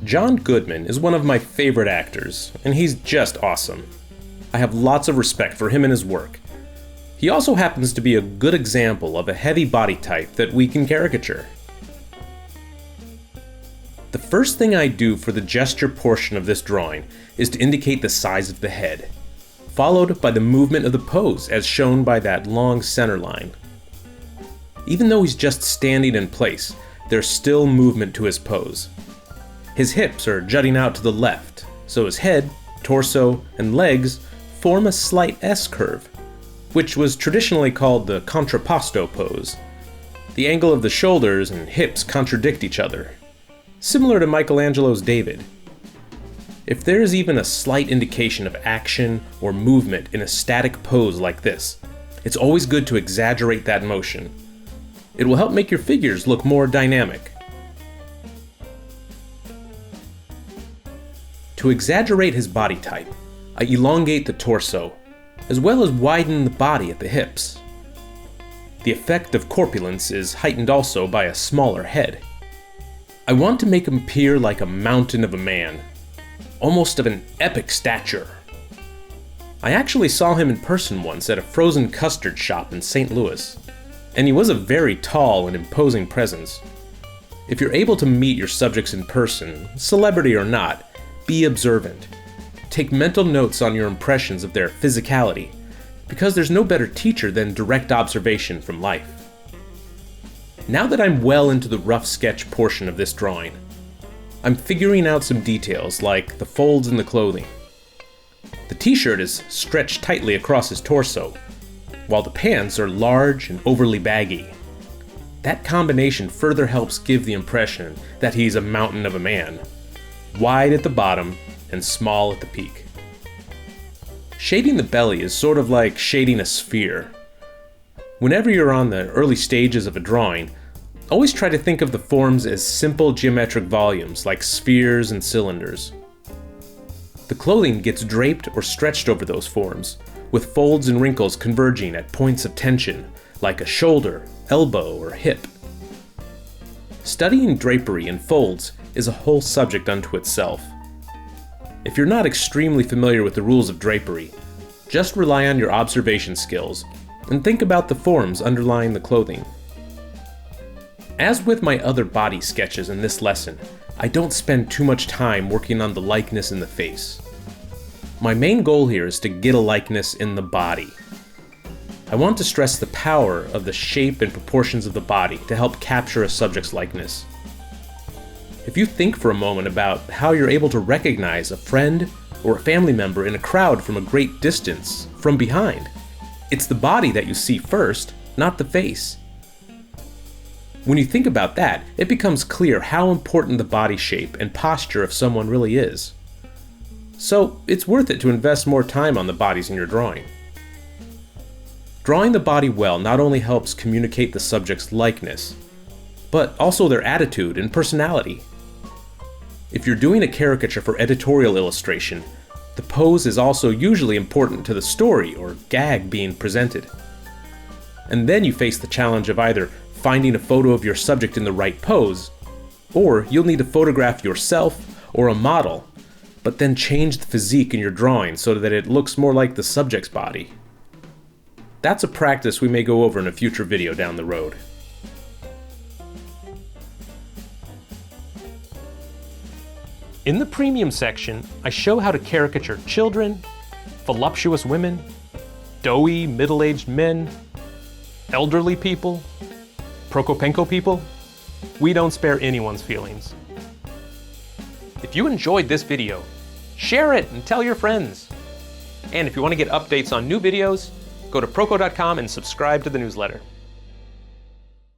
John Goodman is one of my favorite actors, and he's just awesome. I have lots of respect for him and his work. He also happens to be a good example of a heavy body type that we can caricature. The first thing I do for the gesture portion of this drawing is to indicate the size of the head, followed by the movement of the pose as shown by that long center line. Even though he's just standing in place, there's still movement to his pose. His hips are jutting out to the left, so his head, torso, and legs form a slight S-curve, which was traditionally called the Contrapposto pose. The angle of the shoulders and hips contradict each other, similar to Michelangelo's David. If there is even a slight indication of action or movement in a static pose like this, it's always good to exaggerate that motion. It will help make your figures look more dynamic. To exaggerate his body type, I elongate the torso, as well as widen the body at the hips. The effect of corpulence is heightened also by a smaller head. I want to make him appear like a mountain of a man, almost of an epic stature. I actually saw him in person once at a frozen custard shop in St. Louis, and he was a very tall and imposing presence. If you're able to meet your subjects in person, celebrity or not, be observant. Take mental notes on your impressions of their physicality, because there's no better teacher than direct observation from life. Now that I'm well into the rough sketch portion of this drawing, I'm figuring out some details like the folds in the clothing. The t-shirt is stretched tightly across his torso, while the pants are large and overly baggy. That combination further helps give the impression that he's a mountain of a man, wide at the bottom and small at the peak. Shading the belly is sort of like shading a sphere. Whenever you're on the early stages of a drawing, always try to think of the forms as simple geometric volumes like spheres and cylinders. The clothing gets draped or stretched over those forms, with folds and wrinkles converging at points of tension, like a shoulder, elbow, or hip. Studying drapery and folds is a whole subject unto itself. If you're not extremely familiar with the rules of drapery, just rely on your observation skills and think about the forms underlying the clothing. As with my other body sketches in this lesson, I don't spend too much time working on the likeness in the face. My main goal here is to get a likeness in the body. I want to stress the power of the shape and proportions of the body to help capture a subject's likeness. If you think for a moment about how you're able to recognize a friend or a family member in a crowd from a great distance, from behind, it's the body that you see first, not the face. When you think about that, it becomes clear how important the body shape and posture of someone really is. So it's worth it to invest more time on the bodies in your drawing. Drawing the body well not only helps communicate the subject's likeness, but also their attitude and personality. If you're doing a caricature for editorial illustration, the pose is also usually important to the story or gag being presented. And then you face the challenge of either finding a photo of your subject in the right pose, or you'll need to photograph yourself or a model, but then change the physique in your drawing so that it looks more like the subject's body. That's a practice we may go over in a future video down the road. In the premium section, I show how to caricature children, voluptuous women, doughy middle-aged men, elderly people, Prokopenko people. We don't spare anyone's feelings. If you enjoyed this video, share it and tell your friends. And if you want to get updates on new videos, go to Proko.com and subscribe to the newsletter.